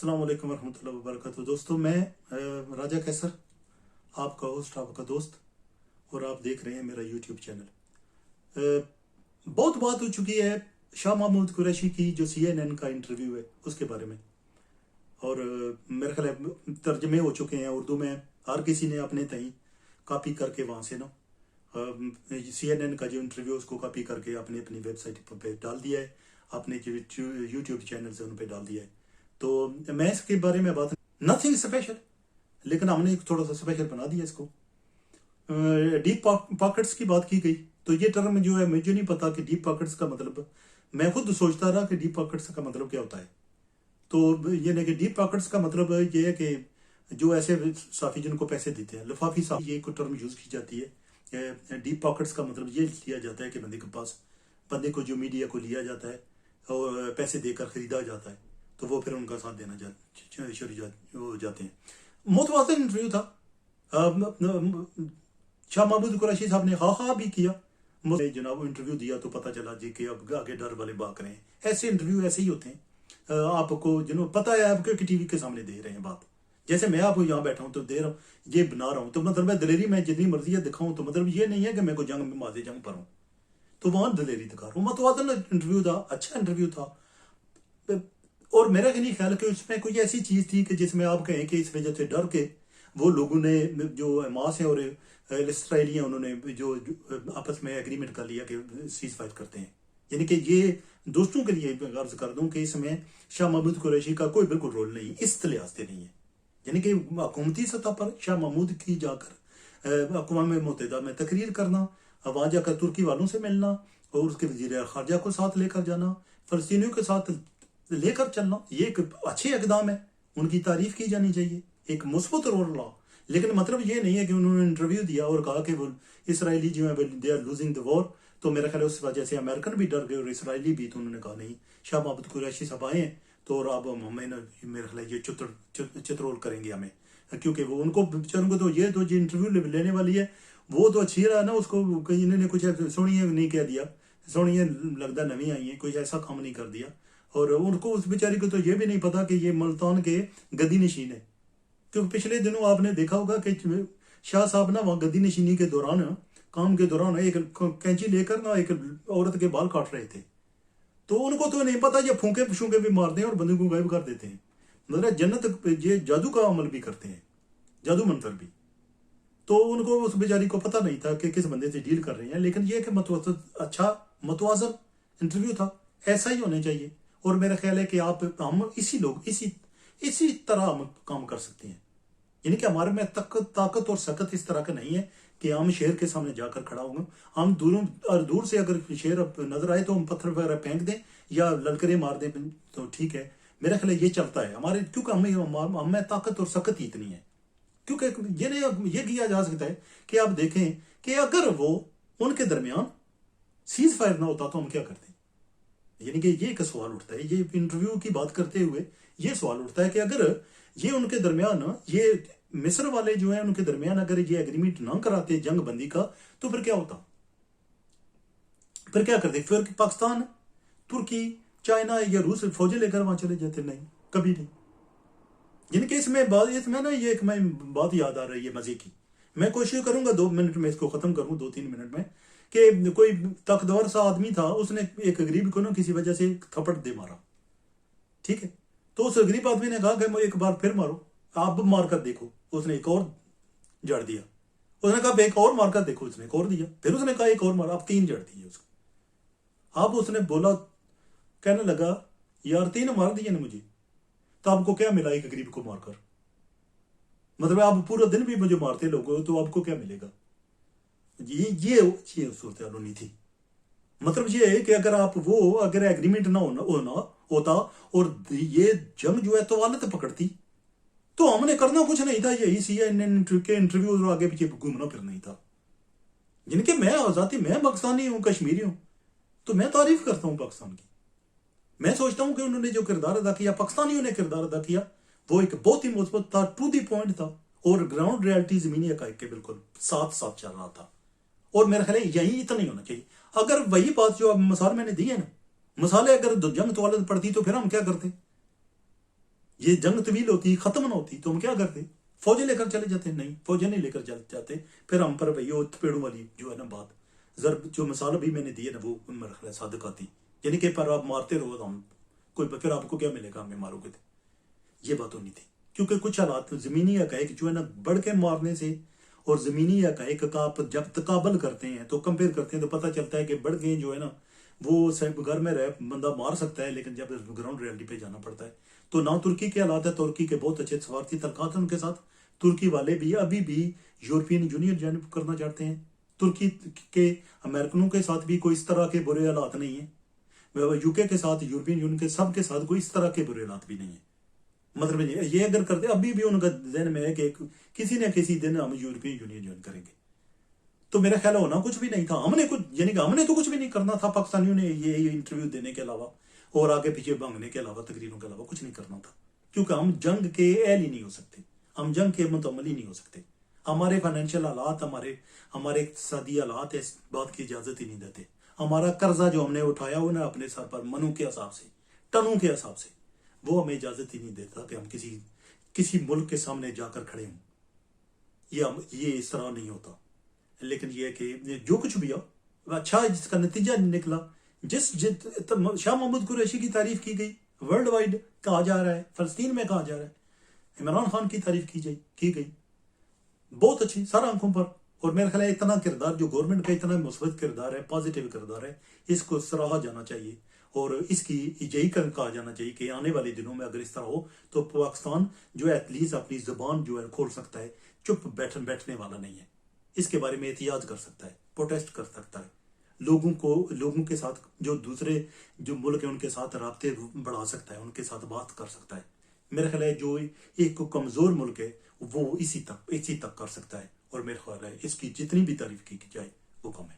السلام علیکم ورحمۃ اللہ وبرکاتہ دوستوں، میں راجہ کیسر آپ کا ہوسٹ، آپ کا دوست، اور آپ دیکھ رہے ہیں میرا یوٹیوب چینل۔ بہت بات ہو چکی ہے شاہ محمود قریشی کی جو CNN کا انٹرویو ہے اس کے بارے میں، اور میرے خیال ہے ترجمے ہو چکے ہیں اردو میں، ہر کسی نے اپنے تئیں کاپی کر کے وہاں سے CNN کا جو انٹرویو اس کو کاپی کر کے اپنی ویب سائٹ پہ ڈال دیا ہے، اپنے جو یوٹیوب چینل سے ان پہ ڈال دیا ہے۔ تو میں اس کے بارے میں بات نتھنگ اسپیشل، لیکن ہم نے تھوڑا سا اسپیشل بنا دیا اس کو۔ ڈیپ پاکٹس کی بات کی گئی، تو یہ ٹرم جو ہے مجھے نہیں پتا کہ ڈیپ پاکٹس کا مطلب، میں خود سوچتا رہا کہ ڈیپ پاکٹس کا مطلب کیا ہوتا ہے۔ تو یہ نہیں کہ ڈیپ پاکٹس کا مطلب یہ ہے کہ جو ایسے صحافی جن کو پیسے دیتے ہیں، لفافی صحافی، یہ کوئی ٹرم یوز کی جاتی ہے۔ ڈیپ پاکٹس کا مطلب یہ لیا جاتا ہے کہ بندے کو جو میڈیا کو لیا جاتا ہے اور پیسے دے کر خریدا جاتا ہے، تو وہ پھر ان کا ساتھ دینا شروع ہو جاتے ہیں۔ متوازن انٹرویو تھا، شاہ محمود قریشی صاحب نے ہاں بھی کیا، جناب انٹرویو دیا تو پتہ چلا جی کہ اب آگے ڈر والے بھاگ رہے ہیں۔ ایسے انٹرویو ایسے ہی ہوتے ہیں، آپ کو پتہ ہے آپ کے ٹی وی کے سامنے دے رہے ہیں بات، جیسے میں آپ کو یہاں بیٹھا ہوں تو دے رہا ہوں، یہ بنا رہا ہوں، تو مطلب میں دلیری میں جتنی مرضی دکھاؤں، تو مطلب یہ نہیں ہے کہ میں کو جنگ میں ماضی جنگ پر ہوں، تو وہاں دلیری دکھا رہا ہوں۔ متوازن انٹرویو تھا، اچھا انٹرویو تھا، اور میرا نہیں خیال کہ اس میں کوئی ایسی چیز تھی کہ جس میں آپ کہیں کہ اس وجہ سے ڈر کے وہ لوگوں نے جو حماس ہیں اور اسرائیلی ہیں، انہوں نے جو آپس میں ایگریمنٹ کر لیا کہ سیز فائر کرتے ہیں۔ یعنی کہ یہ دوستوں کے لیے عرض کر دوں کہ اس میں شاہ محمود قریشی کا کوئی بالکل رول نہیں، اس لحاظ سے نہیں ہے۔ یعنی کہ حکومتی سطح پر شاہ محمود کی جا کر اقوام متحدہ میں تقریر کرنا، وہاں جا کر ترکی والوں سے ملنا، اور اس کے وزیر خارجہ کو ساتھ لے کر جانا، فلسطینیوں کے ساتھ لے کر چلنا، یہ ایک اچھے اقدام ہے، ان کی تعریف کی جانی چاہیے، ایک مثبت رول رہا۔ لیکن مطلب یہ نہیں ہے کہ انہوں نے انٹرویو دیا اور کہا کہ وہ اسرائیلی جو ہے دے آر لوزنگ دا وار، تو میرا خیال ہے اس وجہ سے امریکن بھی ڈر گئے اور اسرائیلی بھی، تو انہوں نے کہا نہیں، شاہ محمود قریشی صاحب آئے ہیں تو اور اب ہمیں میرا خیال ہے یہ چترول کریں گے ہمیں، کیونکہ وہ ان کو بیچاروں کو تو یہ تو جو انٹرویو لینے والی ہے وہ تو اچھی رہا نا، اس کو انہوں نے کچھ سونیے نہیں کہہ دیا، سونیے لگتا نویں آئی ہیں، کوئی ایسا کام نہیں کر دیا، اور ان کو اس بیچاری کو تو یہ بھی نہیں پتا کہ یہ ملتان کے گدی نشین ہے، کیونکہ پچھلے دنوں آپ نے دیکھا ہوگا کہ شاہ صاحب نا وہاں گدی نشینی کے دوران، کام کے دوران، ایک کینچی لے کر نا ایک عورت کے بال کاٹ رہے تھے، تو ان کو تو نہیں پتا یہ پھونکے پھشونکے بھی مارتے ہیں اور بندے کو غائب کر دیتے ہیں، مطلب جنت یہ جادو کا عمل بھی کرتے ہیں، جادو منتر بھی، تو ان کو اس بیچاری کو پتہ نہیں تھا کہ کس بندے سے ڈیل کر رہے ہیں۔ لیکن یہ کہ اچھا متوازن انٹرویو تھا، ایسا ہی ہونا چاہیے، اور میرا خیال ہے کہ ہم اسی طرح ہم کام کر سکتے ہیں، یعنی کہ ہمارے میں طاقت اور سکت اس طرح کا نہیں ہے کہ ہم شیر کے سامنے جا کر کھڑا ہوں گے، ہم دور سے اگر شیر نظر آئے تو ہم پتھر وغیرہ پھینک دیں یا للکرے مار دیں تو ٹھیک ہے، میرا خیال ہے یہ چلتا ہے ہمارے، کیونکہ ہمیں طاقت اور سکت ہی اتنی ہے، کیونکہ یہ کیا جا سکتا ہے کہ آپ دیکھیں کہ اگر وہ ان کے درمیان سیز فائر نہ ہوتا تو ہم کیا کرتے ہیں، یعنی کہ یہ ایک سوال اٹھتا ہے، یہ انٹرویو کی بات کرتے ہوئے یہ سوال اٹھتا ہے کہ اگر یہ ان کے درمیان، یہ مصر والے جو ہیں ان کے درمیان اگر یہ ایگریمنٹ نہ کراتے جنگ بندی کا، تو پھر کیا ہوتا، پھر کیا کرتے، پھر پاکستان، ترکی، چائنا یا روس فوجیں لے کر وہاں چلے جاتے؟ نہیں، کبھی نہیں۔ یعنی کہ اس میں نا یہ ایک میں بات یاد آ رہی ہے مزے کی، میں کوشش کروں گا 2 منٹ میں اس کو ختم کروں، 2-3 منٹ میں، کہ کوئی طاقتور سا آدمی تھا، اس نے ایک غریب کو نا کسی وجہ سے تھپڑ دے مارا، ٹھیک ہے، تو اس غریب آدمی نے کہا کہ میں ایک بار پھر مارو، آپ مار کر دیکھو، اس نے ایک اور جڑ دیا، اس نے کہا ایک اور مار کر دیکھو، اس نے ایک اور دیا، پھر اس نے کہا ایک اور مارا، اب 3 جڑ دیے اس کو۔ اب اس نے بولا، کہنے لگا یار 3 مار دیے نا مجھے، تو آپ کو کیا ملا ایک غریب کو مار کر؟ مطلب آپ پورا دن بھی مجھے مارتے لوگوں تو آپ کو کیا ملے گا؟ یہ صورتحال ہونی تھی۔ مطلب یہ ہے کہ اگر ایگریمنٹ نہ ہوتا اور یہ جنگ جو ہے توالت پکڑتی، تو ہم نے کرنا کچھ نہیں تھا، یہی CNN کے انٹرویو اور آگے پیچھے گھومنا پھرنا ہی تھا۔ یعنی کہ میں آزادی، میں پاکستانی ہوں، کشمیری ہوں، تو میں تعریف کرتا ہوں پاکستان کی، میں سوچتا ہوں کہ انہوں نے جو کردار ادا کیا، پاکستانیوں نے کردار ادا کیا، وہ ایک بہت ہی مثبت تھا، ٹو دی پوائنٹ تھا، اور گراؤنڈ ریالٹی زمینی حقائق کے بالکل ساتھ چل رہا تھا، اور میرا خیال ہے یہی اتنا ہی ہونا چاہیے۔ اگر وہی بات جو اب مثال میں نے دی ہے نا، مثالیں اگر جنگ توالت پڑتی تو پھر ہم کیا کرتے؟ یہ جنگ طویل ہوتی ختم نہ ہوتی تو ہم کیا کرتے؟ فوجیں لے کر چلے جاتے. نہیں فوجیں نہیں لے کر جاتے. پھر ہم پر وہی پیڑوں والی جو ہے نا بات ضرب جو مثال ابھی میں نے دی ہے نا وہ میرا خیال ہے صادق آتی, یعنی کہ پر آپ مارتے رہو تو ہم کوئی پھر آپ کو کیا ملے گا, ہمیں مارو گے تھے. یہ بات ہونی تھی کیونکہ کچھ حالات زمینی حقائق جو ہے نا بڑھ کے مارنے سے اور زمینی حقائق کا آپ جب تقابل کرتے ہیں تو کمپیئر کرتے ہیں تو پتہ چلتا ہے کہ بڑھ کے جو ہے نا وہ صرف گھر میں رہ بندہ مار سکتا ہے, لیکن جب گراؤنڈ ریئلٹی پہ جانا پڑتا ہے تو نہ ترکی کے حالات ہے. ترکی کے بہت اچھے سفارتی تعلقات ہیں ان کے ساتھ. ترکی والے بھی ابھی بھی یورپین یونین جوائن کرنا چاہتے ہیں. ترکی کے امریکنوں کے ساتھ بھی کوئی اس طرح کے برے حالات نہیں ہیں. یو کے ساتھ یورپین یونین کے سب کے ساتھ کوئی اس طرح کے برے حالات بھی نہیں ہیں. مطلب یہ اگر کرتے ابھی بھی ان کا ذہن میں ہے کہ کسی نہ کسی دن ہم یورپین یونین جوائن کریں گے, تو میرا خیال ہونا کچھ بھی نہیں تھا. ہم نے کچھ یعنی کہ ہم نے تو کچھ بھی نہیں کرنا تھا پاکستانیوں نے یہ انٹرویو دینے کے علاوہ اور آگے پیچھے بھانگنے کے علاوہ تقریروں کے علاوہ کچھ نہیں کرنا تھا, کیونکہ ہم جنگ کے اہل ہی نہیں ہو سکتے, ہم جنگ کے متعمل ہی نہیں ہو سکتے. ہمارے فائنینشیل حالات ہمارے اقتصادی حالات اس بات کی اجازت ہی نہیں دیتے. ہمارا قرضہ جو ہم نے اٹھایا ہوا نا اپنے سر پر منوں کے حساب سے, ٹنوں کے حساب سے, وہ ہمیں اجازت ہی نہیں دیتا کہ ہم کسی ملک کے سامنے جا کر کھڑے ہوں. یہ اس طرح نہیں ہوتا. لیکن یہ کہ جو کچھ بھی ہو اچھا جس کا نتیجہ نکلا, شاہ محمود قریشی کی تعریف کی گئی, ورلڈ وائڈ کہا جا رہا ہے, فلسطین میں کہا جا رہا ہے, عمران خان کی تعریف کی گئی بہت اچھی سارا آنکھوں پر. اور میرا خیال ہے اتنا کردار جو گورنمنٹ کا اتنا مثبت کردار ہے, پازیٹیو کردار ہے, اس کو سراہا جانا چاہیے اور اس کی یہی کہا جانا چاہیے کہ آنے والے دنوں میں اگر اس طرح ہو تو پاکستان جو ہے ایٹ لیسٹ اپنی زبان جو ہے کھول سکتا ہے, چپ بیٹھنے والا نہیں ہے. اس کے بارے میں احتجاج کر سکتا ہے, پروٹیسٹ کر سکتا ہے, لوگوں کے ساتھ جو دوسرے جو ملک ہیں ان کے ساتھ رابطے بڑھا سکتا ہے, ان کے ساتھ بات کر سکتا ہے. میرا خیال ہے جو ایک کمزور ملک ہے وہ اسی تک کر سکتا ہے, اور میرا خیال ہے اس کی جتنی بھی تعریف کی جائے وہ کم ہے.